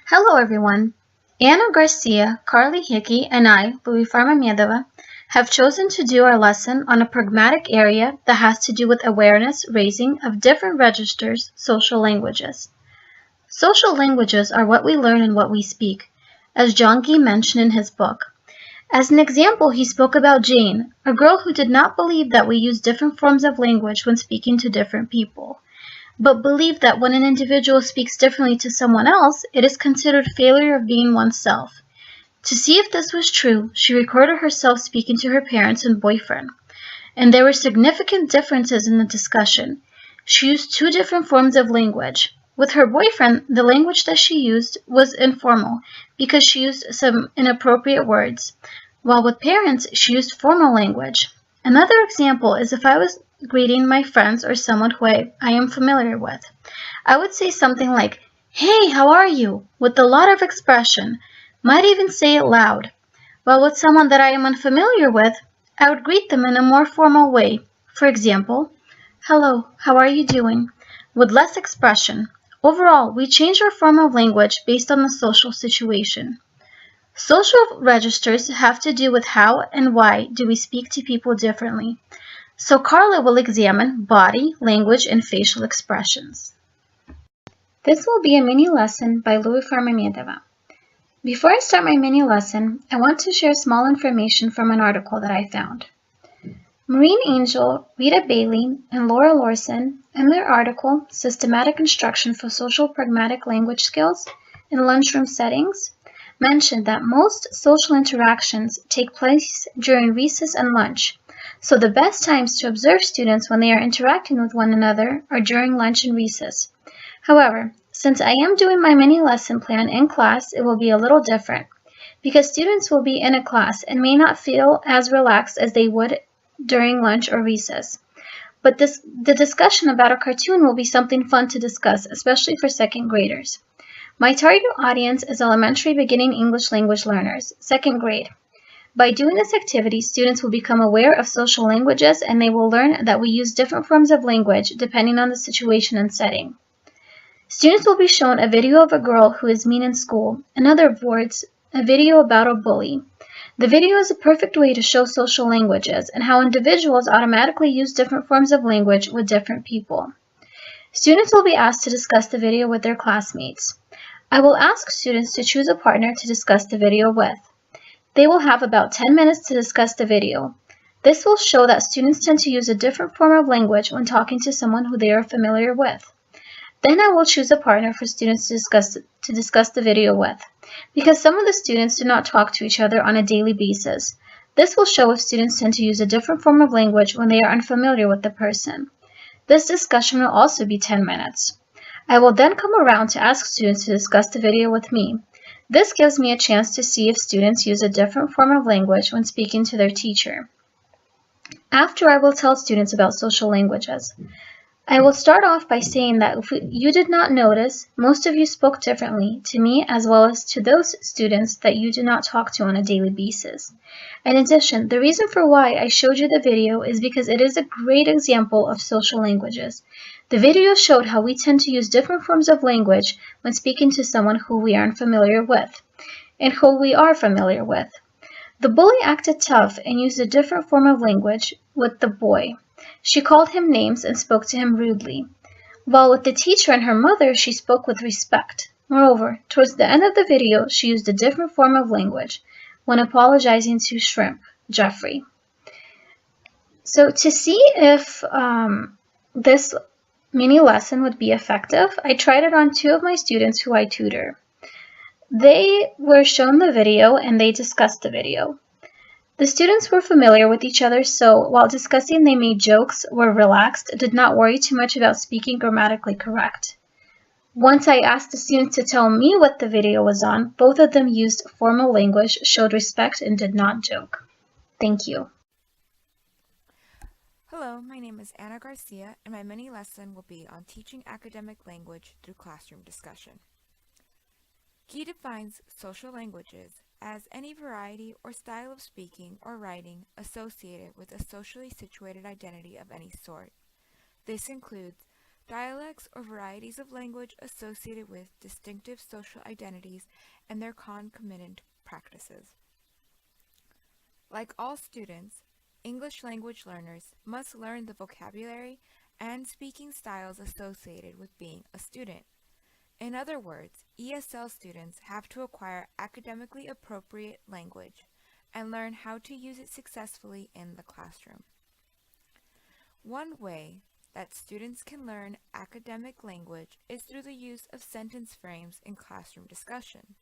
Hello everyone. Anna Garcia, Karla, Hickey, and I, Louifar Mamedova, have chosen to do our lesson on a pragmatic area that has to do with awareness raising of different registers, social languages. Social languages are what we learn and what we speak, as John Gee mentioned in his book. As an example, he spoke about Jane, a girl who did not believe that we use different forms of language when speaking to different people, but believed that when an individual speaks differently to someone else, it is considered failure of being oneself. To see if this was true, she recorded herself speaking to her parents and boyfriend, and there were significant differences in the discussion. She used two different forms of language. With her boyfriend, the language that she used was informal because she used some inappropriate words, while with parents, she used formal language. Another example is if I was greeting my friends or someone who I am familiar with. I would say something like, "Hey, how are you?" with a lot of expression, might even say it loud. While with someone that I am unfamiliar with, I would greet them in a more formal way. For example, "Hello, how are you doing?" with less expression. Overall, we change our form of language based on the social situation. Social registers have to do with how and why do we speak to people differently. So Karla will examine body, language, and facial expressions. This will be a mini lesson by Louifar Mamedova. Before I start my mini lesson, I want to share small information from an article that I found. Marine Angel, Rita Bailey, and Laura Lorson, in their article, Systematic Instruction for Social Pragmatic Language Skills in Lunchroom Settings, mentioned that most social interactions take place during recess and lunch, so the best times to observe students when they are interacting with one another are during lunch and recess. However, since I am doing my mini lesson plan in class, it will be a little different, because students will be in a class and may not feel as relaxed as they would during lunch or recess. But the discussion about a cartoon will be something fun to discuss, especially for second graders. My target audience is elementary beginning English language learners, second grade. By doing this activity, students will become aware of social languages and they will learn that we use different forms of language depending on the situation and setting. Students will be shown a video of a girl who is mean in school, in other words, a video about a bully. The video is a perfect way to show social languages and how individuals automatically use different forms of language with different people. Students will be asked to discuss the video with their classmates. I will ask students to choose a partner to discuss the video with. They will have about 10 minutes to discuss the video. This will show that students tend to use a different form of language when talking to someone who they are familiar with. Then I will choose a partner for students to discuss the video with, because some of the students do not talk to each other on a daily basis. This will show if students tend to use a different form of language when they are unfamiliar with the person. This discussion will also be 10 minutes. I will then come around to ask students to discuss the video with me. This gives me a chance to see if students use a different form of language when speaking to their teacher. After, I will tell students about social languages. I will start off by saying that if you did not notice, most of you spoke differently to me as well as to those students that you do not talk to on a daily basis. In addition, the reason for why I showed you the video is because it is a great example of social languages. The video showed how we tend to use different forms of language when speaking to someone who we are unfamiliar with, and who we are familiar with. The bully acted tough and used a different form of language with the boy. She called him names and spoke to him rudely, while with the teacher and her mother she spoke with respect. Moreover, towards the end of the video, she used a different form of language when apologizing to Shrimp, Jeffrey. So to see if this mini lesson would be effective, I tried it on two of my students who I tutor. They were shown the video and they discussed the video. The students were familiar with each other, so while discussing they made jokes, were relaxed, did not worry too much about speaking grammatically correct. Once I asked the students to tell me what the video was on, both of them used formal language, showed respect, and did not joke. Thank you. Hello, my name is Anna Garcia, and my mini lesson will be on teaching academic language through classroom discussion. Gee defines social languages as any variety or style of speaking or writing associated with a socially situated identity of any sort. This includes dialects or varieties of language associated with distinctive social identities and their concomitant practices. Like all students, English language learners must learn the vocabulary and speaking styles associated with being a student. In other words, ESL students have to acquire academically appropriate language and learn how to use it successfully in the classroom. One way that students can learn academic language is through the use of sentence frames in classroom discussion.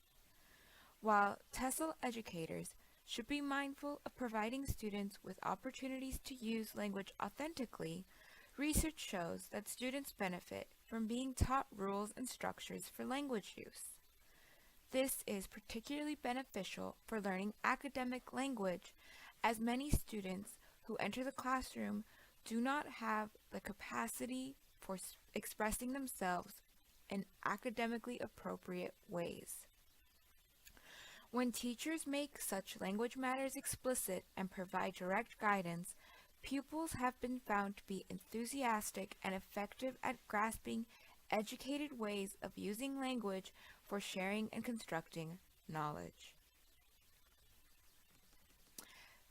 While TESOL educators should be mindful of providing students with opportunities to use language authentically, research shows that students benefit from being taught rules and structures for language use. This is particularly beneficial for learning academic language, as many students who enter the classroom do not have the capacity for expressing themselves in academically appropriate ways. When teachers make such language matters explicit and provide direct guidance, pupils have been found to be enthusiastic and effective at grasping educated ways of using language for sharing and constructing knowledge.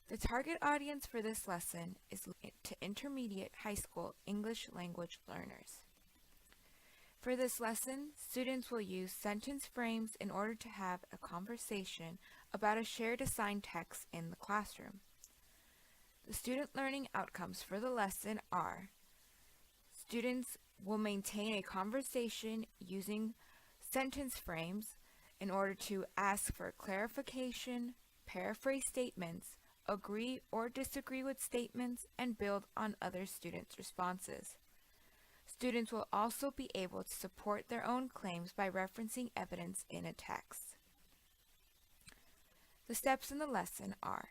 The target audience for this lesson is to intermediate high school English language learners. For this lesson, students will use sentence frames in order to have a conversation about a shared assigned text in the classroom. The student learning outcomes for the lesson are: students will maintain a conversation using sentence frames in order to ask for clarification, paraphrase statements, agree or disagree with statements, and build on other students' responses. Students will also be able to support their own claims by referencing evidence in a text. The steps in the lesson are: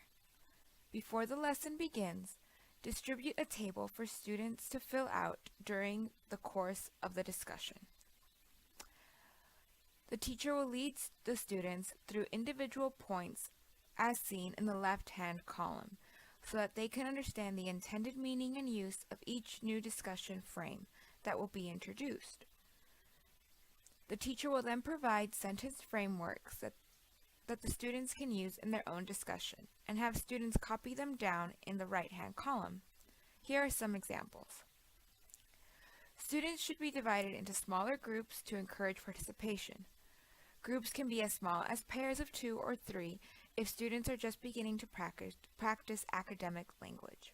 before the lesson begins, distribute a table for students to fill out during the course of the discussion. The teacher will lead the students through individual points as seen in the left-hand column, so that they can understand the intended meaning and use of each new discussion frame that will be introduced. The teacher will then provide sentence frameworks that the students can use in their own discussion, and have students copy them down in the right-hand column. Here are some examples. Students should be divided into smaller groups to encourage participation. Groups can be as small as pairs of 2 or 3 if students are just beginning to practice academic language.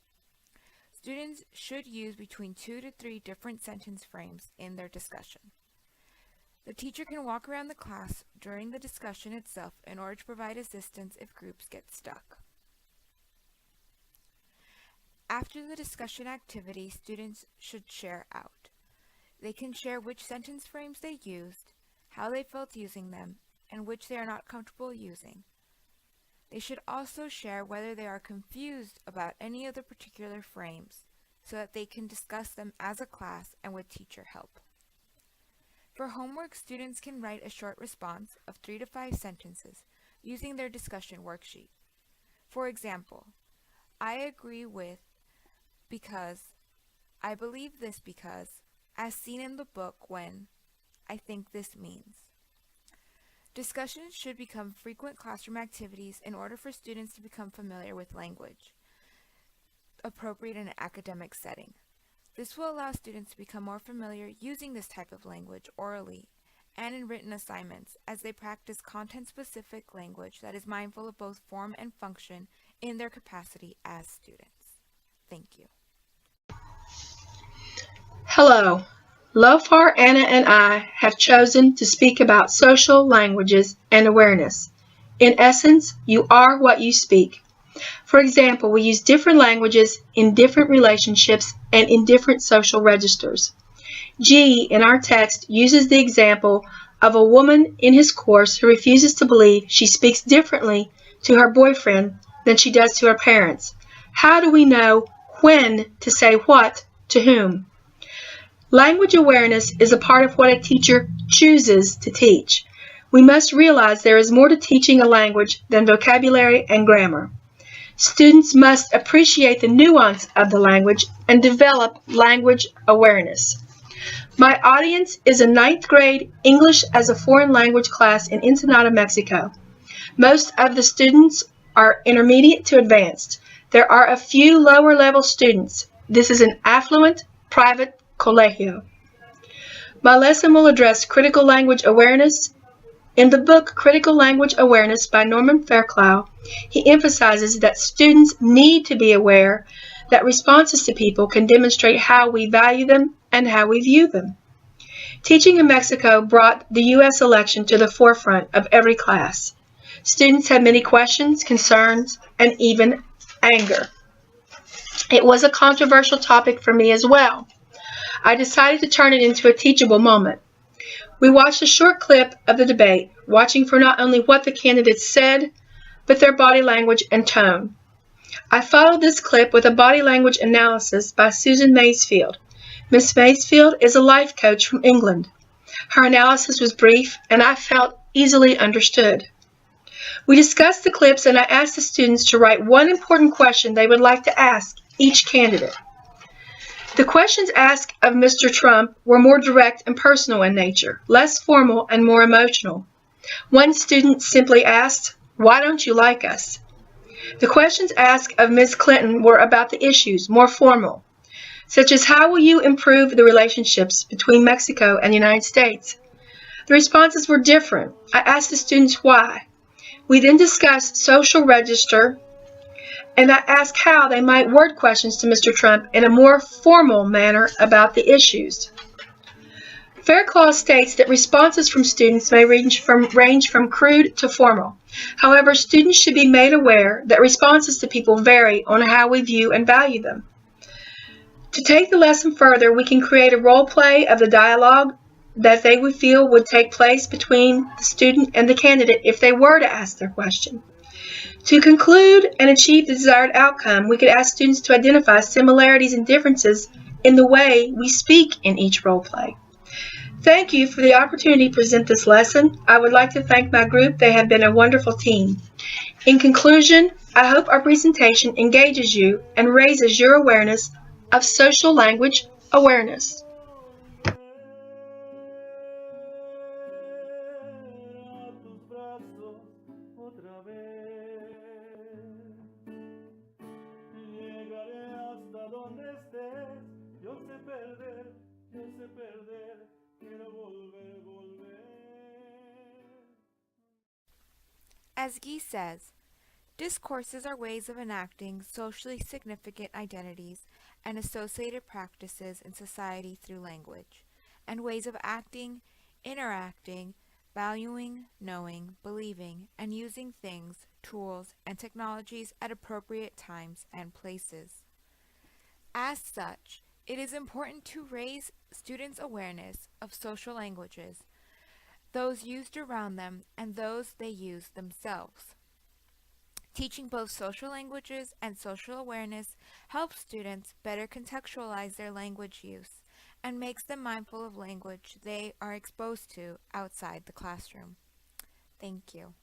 Students should use between 2 to 3 different sentence frames in their discussion. The teacher can walk around the class during the discussion itself in order to provide assistance if groups get stuck. After the discussion activity, students should share out. They can share which sentence frames they used, how they felt using them, and which they are not comfortable using. They should also share whether they are confused about any of the particular frames, so that they can discuss them as a class and with teacher help. For homework, students can write a short response of 3 to 5 sentences using their discussion worksheet. For example, I agree with because, I believe this because, as seen in the book when, I think this means. Discussions should become frequent classroom activities in order for students to become familiar with language, appropriate in an academic setting. This will allow students to become more familiar using this type of language orally and in written assignments as they practice content-specific language that is mindful of both form and function in their capacity as students. Thank you. Hello. Louifar, Anna, and I have chosen to speak about social languages and awareness. In essence, you are what you speak. For example, we use different languages in different relationships and in different social registers. G in our text uses the example of a woman in his course who refuses to believe she speaks differently to her boyfriend than she does to her parents. How do we know when to say what to whom? Language awareness is a part of what a teacher chooses to teach. We must realize there is more to teaching a language than vocabulary and grammar. Students must appreciate the nuance of the language and develop language awareness. My audience is a ninth grade English as a foreign language class in Ensenada, Mexico. Most of the students are intermediate to advanced. There are a few lower level students. This is an affluent, private colegio. My lesson will address critical language awareness. In the book Critical Language Awareness by Norman Fairclough, he emphasizes that students need to be aware that responses to people can demonstrate how we value them and how we view them. Teaching in Mexico brought the U.S. election to the forefront of every class. Students had many questions, concerns, and even anger. It was a controversial topic for me as well. I decided to turn it into a teachable moment. We watched a short clip of the debate, watching for not only what the candidates said, but their body language and tone. I followed this clip with a body language analysis by Susan Maysfield. Miss Maysfield is a life coach from England. Her analysis was brief, and I felt easily understood. We discussed the clips, and I asked the students to write one important question they would like to ask each candidate. The questions asked of Mr. Trump were more direct and personal in nature, less formal and more emotional. One student simply asked, "Why don't you like us?" The questions asked of Ms. Clinton were about the issues, more formal, such as how will you improve the relationships between Mexico and the United States? The responses were different. I asked the students why. We then discussed social register, and I asked how they might word questions to Mr. Trump in a more formal manner about the issues. Fairclough states that responses from students may range from crude to formal. However, students should be made aware that responses to people vary on how we view and value them. To take the lesson further, we can create a role play of the dialogue that they would feel would take place between the student and the candidate if they were to ask their question. To conclude and achieve the desired outcome, we could ask students to identify similarities and differences in the way we speak in each role play. Thank you for the opportunity to present this lesson. I would like to thank my group. They have been a wonderful team. In conclusion, I hope our presentation engages you and raises your awareness of social language awareness. As Guy says, discourses are ways of enacting socially significant identities and associated practices in society through language, and ways of acting, interacting, valuing, knowing, believing, and using things, tools, and technologies at appropriate times and places. As such, it is important to raise students' awareness of social languages, those used around them, and those they use themselves. Teaching both social languages and social awareness helps students better contextualize their language use and makes them mindful of language they are exposed to outside the classroom. Thank you.